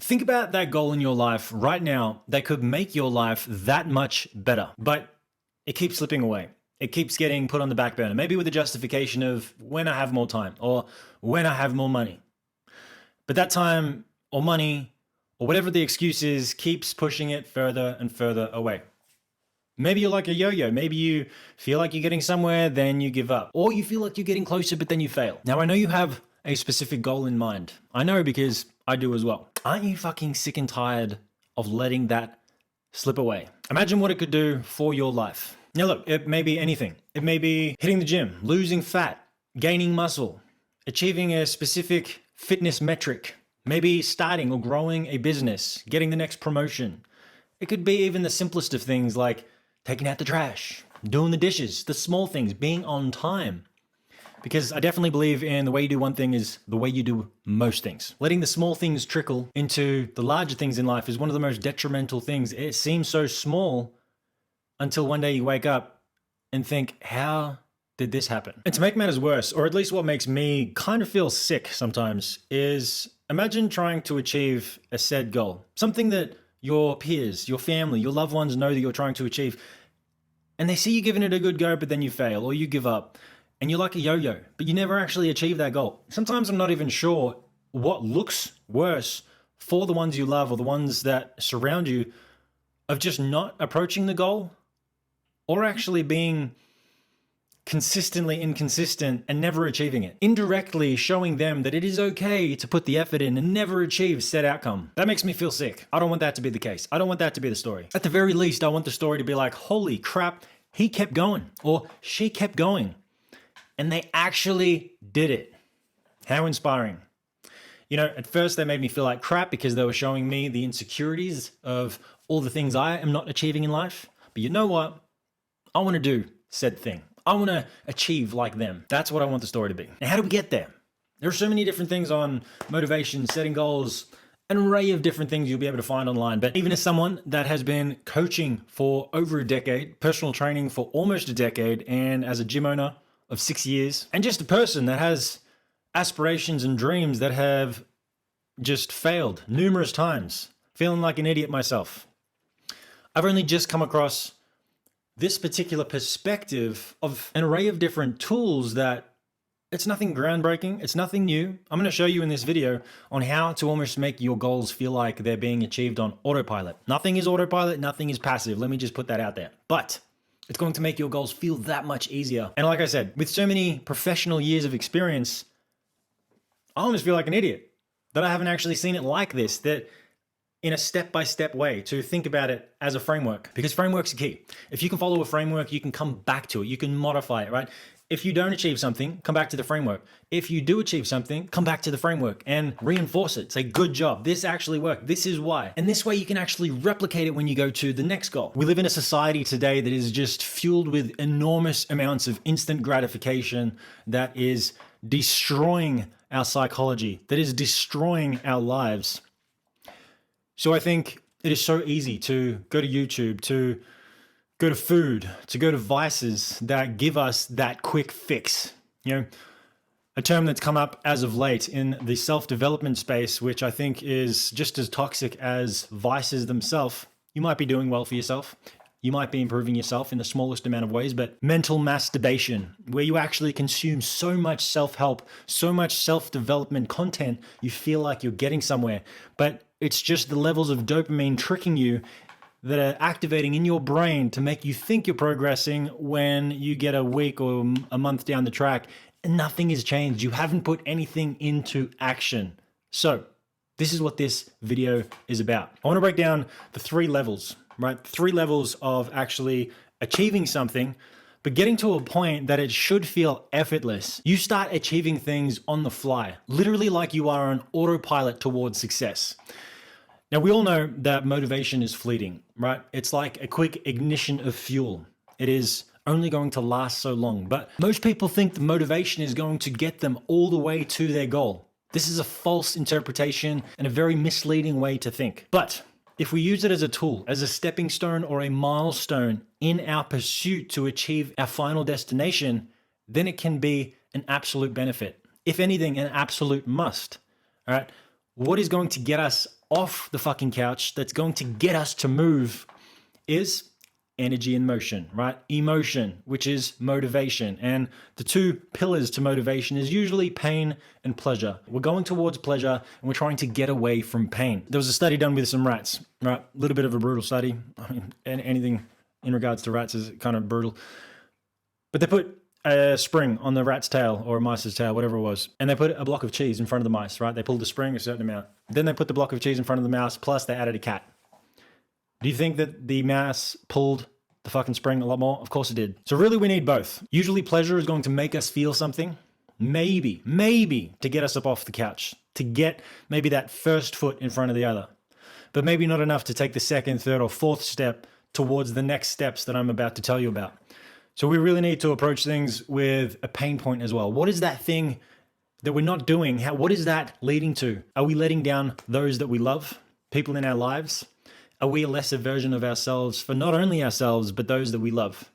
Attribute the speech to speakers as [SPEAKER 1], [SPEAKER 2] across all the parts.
[SPEAKER 1] Think about that goal in your life right now that could make your life that much better, but it keeps slipping away. It keeps getting put on the back burner, maybe with the justification of when I have more time or when I have more money. But that time or money or whatever the excuse is keeps pushing it further and further away. Maybe you're like a yo-yo. Maybe you feel like you're getting somewhere, then you give up. Or you feel like you're getting closer, but then you fail. Now, I know you have a specific goal in mind. I know because I do as well. Aren't you fucking sick and tired of letting that slip away? Imagine what it could do for your life. Now look, it may be anything. It may be hitting the gym, losing fat, gaining muscle, achieving a specific fitness metric, maybe starting or growing a business, getting the next promotion. It could be even the simplest of things like taking out the trash, doing the dishes, the small things, being on time. Because I definitely believe in the way you do one thing is the way you do most things. Letting the small things trickle into the larger things in life is one of the most detrimental things. It seems so small until one day you wake up and think, how did this happen? And to make matters worse, or at least what makes me kind of feel sick sometimes, is imagine trying to achieve a said goal. Something that your peers, your family, your loved ones know that you're trying to achieve. And they see you giving it a good go, but then you fail or you give up. And you're like a yo-yo, but you never actually achieve that goal. Sometimes I'm not even sure what looks worse for the ones you love or the ones that surround you of just not approaching the goal or actually being consistently inconsistent and never achieving it. Indirectly showing them that it is okay to put the effort in and never achieve said outcome. That makes me feel sick. I don't want that to be the case. I don't want that to be the story. At the very least, I want the story to be like, holy crap, he kept going or she kept going. And they actually did it. How inspiring. You know, at first they made me feel like crap because they were showing me the insecurities of all the things I am not achieving in life. But you know what? I want to do said thing. I want to achieve like them. That's what I want the story to be. Now, how do we get there? There are so many different things on motivation, setting goals, an array of different things you'll be able to find online. But even as someone that has been coaching for over a decade, personal training for almost a decade, and as a gym owner of 6 years, and just a person that has aspirations and dreams that have just failed numerous times, feeling like an idiot myself. I've only just come across this particular perspective of an array of different tools that it's nothing groundbreaking, it's nothing new. I'm going to show you in this video on how to almost make your goals feel like they're being achieved on autopilot. Nothing is autopilot, nothing is passive. Let me just put that out there. But it's going to make your goals feel that much easier. And like I said, with so many professional years of experience, I almost feel like an idiot that I haven't actually seen it like this, that in a step-by-step way to think about it as a framework, because frameworks are key. If you can follow a framework, you can come back to it. You can modify it, right? If you don't achieve something, come back to the framework. If you do achieve something, come back to the framework and reinforce it. Say, good job. This actually worked. This is why. And this way you can actually replicate it when you go to the next goal. We live in a society today that is just fueled with enormous amounts of instant gratification that is destroying our psychology, that is destroying our lives. So I think it is so easy to go to YouTube, to go to food, to go to vices that give us that quick fix. You know, a term that's come up as of late in the self-development space, which I think is just as toxic as vices themselves. You might be doing well for yourself. You might be improving yourself in the smallest amount of ways, but mental masturbation, where you actually consume so much self-help, so much self-development content, you feel like you're getting somewhere, but it's just the levels of dopamine tricking you that are activating in your brain to make you think you're progressing when you get a week or a month down the track and nothing has changed. You haven't put anything into action. So this is what this video is about. I want to break down the 3 levels, right? 3 levels of actually achieving something, but getting to a point that it should feel effortless. You start achieving things on the fly, literally like you are on autopilot towards success. Now, we all know that motivation is fleeting, right? It's like a quick ignition of fuel. It is only going to last so long, but most people think the motivation is going to get them all the way to their goal. This is a false interpretation and a very misleading way to think. But if we use it as a tool, as a stepping stone or a milestone in our pursuit to achieve our final destination, then it can be an absolute benefit. If anything, an absolute must. All right. What is going to get us off the fucking couch, that's going to get us to move is energy and motion, right? Emotion, which is motivation. And the two pillars to motivation is usually pain and pleasure. We're going towards pleasure and we're trying to get away from pain. There was a study done with some rats, right? A little bit of a brutal study. I mean, anything in regards to rats is kind of brutal. But they put a spring on the rat's tail or a mice's tail, whatever it was, and they put a block of cheese in front of the mice, right? They pulled the spring a certain amount. Then they put the block of cheese in front of the mouse, plus they added a cat. Do you think that the mouse pulled the fucking spring a lot more? Of course it did. So really we need both. Usually pleasure is going to make us feel something, maybe to get us up off the couch, to get maybe that first foot in front of the other, but maybe not enough to take the second, third, or fourth step towards the next steps that I'm about to tell you about. So we really need to approach things with a pain point as well. What is that thing that we're not doing? What is that leading to? Are we letting down those that we love, people in our lives? Are we a lesser version of ourselves for not only ourselves, but those that we love?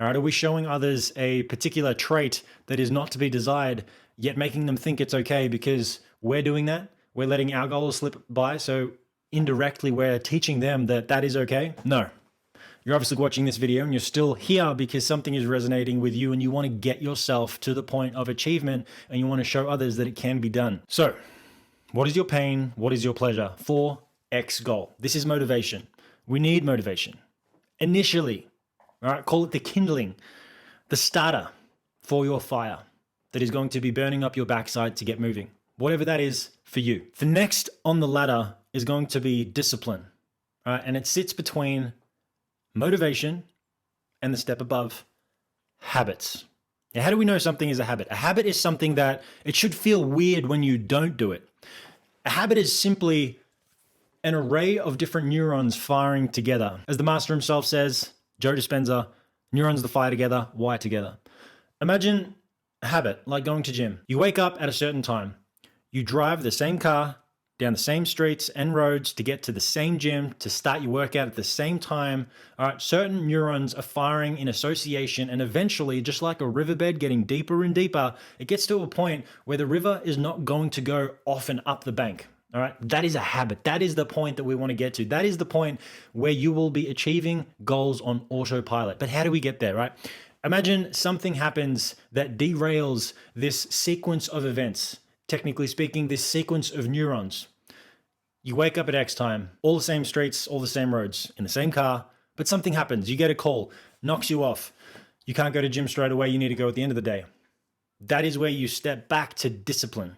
[SPEAKER 1] All right, are we showing others a particular trait that is not to be desired, yet making them think it's okay because we're doing that? We're letting our goals slip by, so indirectly we're teaching them that that is okay? No. You're obviously watching this video and you're still here because something is resonating with you and you want to get yourself to the point of achievement and you want to show others that it can be done. So, what is your pain? What is your pleasure? For X goal. This is motivation. We need motivation. Initially, all right, call it the kindling, the starter for your fire that is going to be burning up your backside to get moving. Whatever that is for you. The next on the ladder is going to be discipline, all right? And it sits between motivation and the step above, habits. Now, how do we know something is a habit? A habit is something that it should feel weird when you don't do it. A habit is simply an array of different neurons firing together. As the master himself says, Joe Dispenza, neurons that fire together, wire together. Imagine a habit like going to gym. You wake up at a certain time. You drive the same car down the same streets and roads to get to the same gym, to start your workout at the same time. All right, certain neurons are firing in association, and eventually, just like a riverbed getting deeper and deeper, it gets to a point where the river is not going to go off and up the bank. All right, that is a habit. That is the point that we want to get to. That is the point where you will be achieving goals on autopilot. But how do we get there, right? Imagine something happens that derails this sequence of events. Technically speaking, this sequence of neurons. You wake up at X time, all the same streets, all the same roads, in the same car, but something happens. You get a call, knocks you off. You can't go to gym straight away. You need to go at the end of the day. That is where you step back to discipline.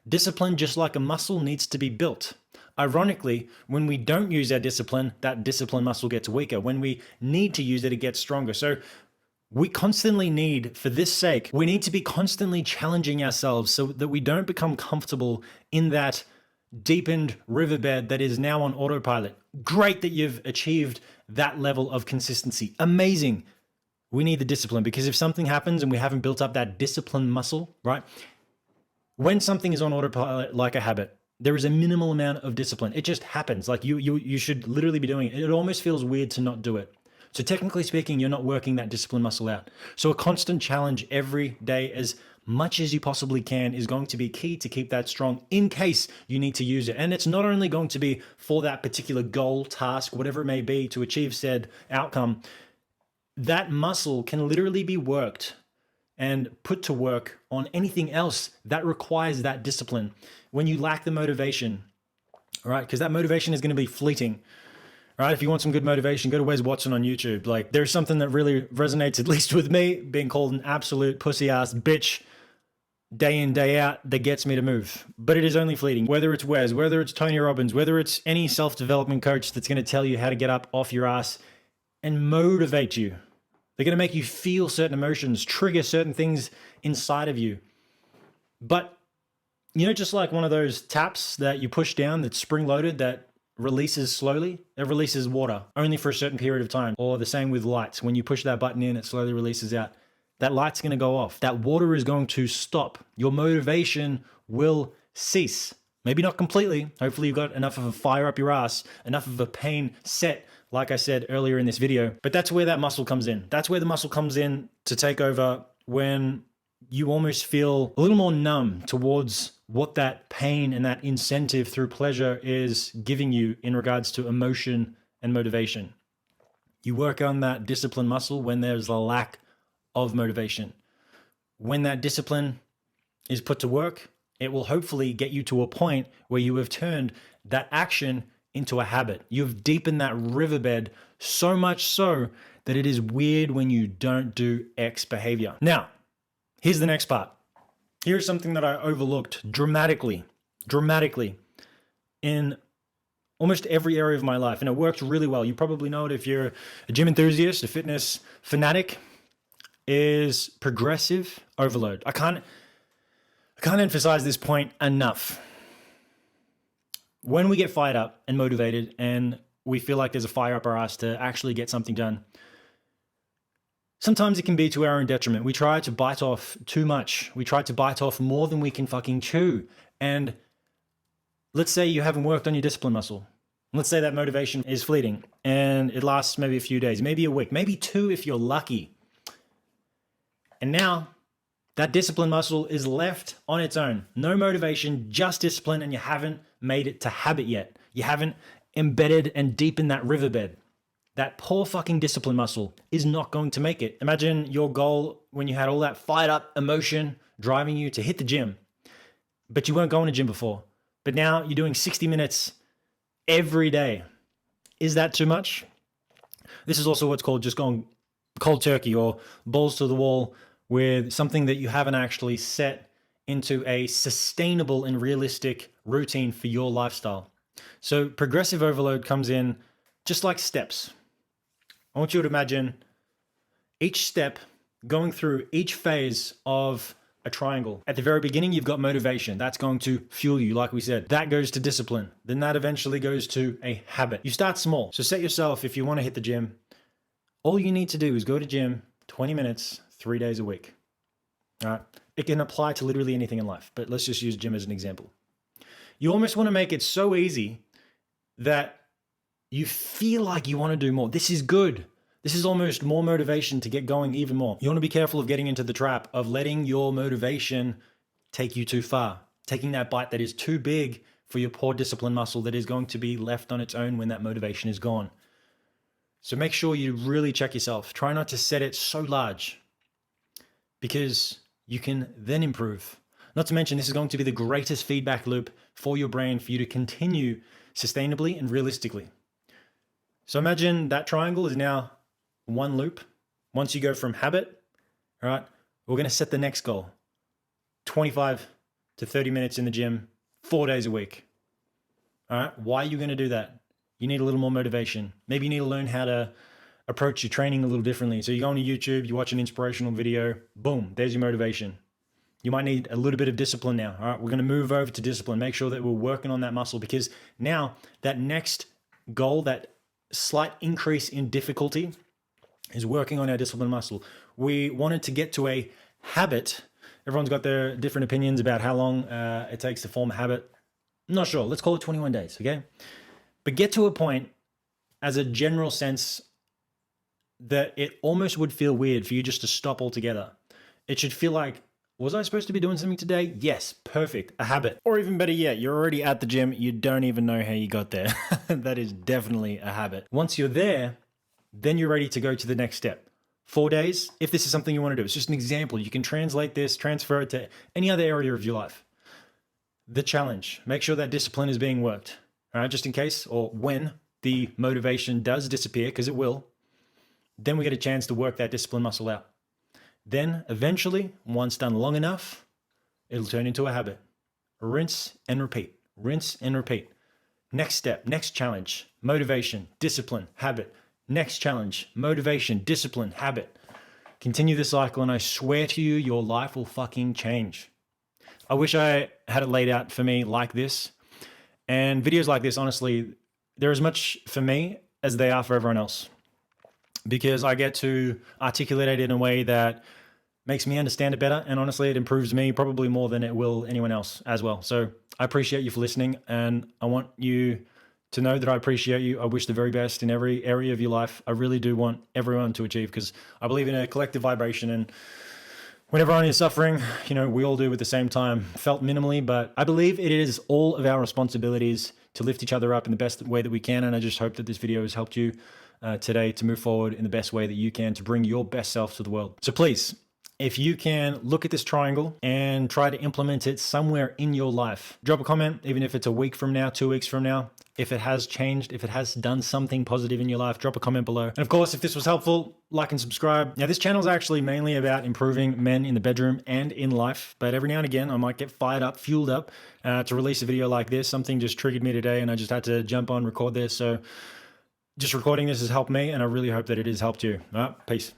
[SPEAKER 1] Discipline, just like a muscle, needs to be built. Ironically, when we don't use our discipline, that discipline muscle gets weaker. When we need to use it, it gets stronger. So we constantly need, for this sake, we need to be constantly challenging ourselves so that we don't become comfortable in that deepened riverbed that is now on autopilot. Great that you've achieved that level of consistency. Amazing. We need the discipline, because if something happens and we haven't built up that discipline muscle, right? When something is on autopilot like a habit, there is a minimal amount of discipline. It just happens. Like you should literally be doing it. It almost feels weird to not do it. So technically speaking, you're not working that discipline muscle out. So a constant challenge every day, as much as you possibly can, is going to be key to keep that strong in case you need to use it. And it's not only going to be for that particular goal, task, whatever it may be, to achieve said outcome. That muscle can literally be worked and put to work on anything else that requires that discipline when you lack the motivation, all right? Because that motivation is going to be fleeting. All right, if you want some good motivation, go to Wes Watson on YouTube. Like, there's something that really resonates, at least with me, being called an absolute pussy-ass bitch day in, day out, that gets me to move. But it is only fleeting. Whether it's Wes, whether it's Tony Robbins, whether it's any self-development coach that's going to tell you how to get up off your ass and motivate you. They're going to make you feel certain emotions, trigger certain things inside of you. But, you know, just like one of those taps that you push down that's spring-loaded that releases slowly, it releases water only for a certain period of time. Or the same with lights. When you push that button in, it slowly releases out. That light's going to go off. That water is going to stop. Your motivation will cease. Maybe not completely. Hopefully you've got enough of a fire up your ass, enough of a pain set, like I said earlier in this video. But that's where that muscle comes in. That's where the muscle comes in to take over when you almost feel a little more numb towards what that pain and that incentive through pleasure is giving you in regards to emotion and motivation. You work on that discipline muscle when there's a lack of motivation. When that discipline is put to work, it will hopefully get you to a point where you have turned that action into a habit. You've deepened that riverbed so much so that it is weird when you don't do X behavior. Now, here's the next part. Here's something that I overlooked dramatically in almost every area of my life, and it works really well. You probably know it if you're a gym enthusiast, a fitness fanatic, is progressive overload. I can't emphasize this point enough. When we get fired up and motivated and we feel like there's a fire up our ass to actually get something done, sometimes it can be to our own detriment. We try to bite off too much. We try to bite off more than we can fucking chew. And let's say you haven't worked on your discipline muscle. Let's say that motivation is fleeting and it lasts maybe a few days, maybe a week, maybe 2 if you're lucky. And now that discipline muscle is left on its own. No motivation, just discipline, and you haven't made it to habit yet. You haven't embedded and deepened that riverbed. That poor fucking discipline muscle is not going to make it. Imagine your goal when you had all that fired up emotion driving you to hit the gym, but you weren't going to gym before. But now you're doing 60 minutes every day. Is that too much? This is also what's called just going cold turkey or balls to the wall with something that you haven't actually set into a sustainable and realistic routine for your lifestyle. So progressive overload comes in just like steps. I want you to imagine each step going through each phase of a triangle. At the very beginning, you've got motivation. That's going to fuel you, like we said. That goes to discipline. Then that eventually goes to a habit. You start small. So set yourself, if you want to hit the gym, all you need to do is go to gym 20 minutes, 3 days a week. All right. It can apply to literally anything in life, but let's just use gym as an example. You almost want to make it so easy that you feel like you want to do more. This is good. This is almost more motivation to get going even more. You want to be careful of getting into the trap of letting your motivation take you too far, taking that bite that is too big for your poor discipline muscle that is going to be left on its own when that motivation is gone. So make sure you really check yourself. Try not to set it so large because you can then improve. Not to mention, this is going to be the greatest feedback loop for your brain for you to continue sustainably and realistically. So imagine that triangle is now one loop. Once you go from habit, all right, we're going to set the next goal. 25 to 30 minutes in the gym, 4 days a week. All right, why are you going to do that? You need a little more motivation. Maybe you need to learn how to approach your training a little differently. So you go on YouTube, you watch an inspirational video, boom, there's your motivation. You might need a little bit of discipline now. All right, we're going to move over to discipline. Make sure that we're working on that muscle because now that next goal, that slight increase in difficulty is working on our discipline muscle. We wanted to get to a habit. Everyone's got their different opinions about how long it takes to form a habit. I'm not sure. Let's call it 21 days, okay? But get to a point as a general sense that it almost would feel weird for you just to stop altogether. It should feel like, was I supposed to be doing something today? Yes, perfect, a habit. Or even better yet, you're already at the gym, you don't even know how you got there. That is definitely a habit. Once you're there, then you're ready to go to the next step. 4 days, if this is something you want to do. It's just an example. You can translate this, transfer it to any other area of your life. The challenge, make sure that discipline is being worked. All right, just in case, or when the motivation does disappear, because it will, then we get a chance to work that discipline muscle out. Then eventually, once done long enough, it'll turn into a habit. Rinse and repeat, rinse and repeat. Next step, next challenge, motivation, discipline, habit. Next challenge, motivation, discipline, habit. Continue the cycle and I swear to you, your life will fucking change. I wish I had it laid out for me like this. And videos like this, honestly, they're as much for me as they are for everyone else. Because I get to articulate it in a way that makes me understand it better. And honestly, it improves me probably more than it will anyone else as well. So I appreciate you for listening. And I want you to know that I appreciate you. I wish the very best in every area of your life. I really do want everyone to achieve because I believe in a collective vibration. And When everyone is suffering, we all do at the same time, felt minimally, but I believe it is all of our responsibilities to lift each other up in the best way that we can. And I just hope that this video has helped you today to move forward in the best way that you can to bring your best self to the world. So please, if you can look at this triangle and try to implement it somewhere in your life, drop a comment, even if it's a week from now, 2 weeks from now. If it has changed, if it has done something positive in your life, drop a comment below. And of course, if this was helpful, like and subscribe. Now, this channel is actually mainly about improving men in the bedroom and in life. But every now and again, I might get fired up, fueled up to release a video like this. Something just triggered me today and I just had to jump on, record this. So just recording this has helped me and I really hope that it has helped you. All right, peace.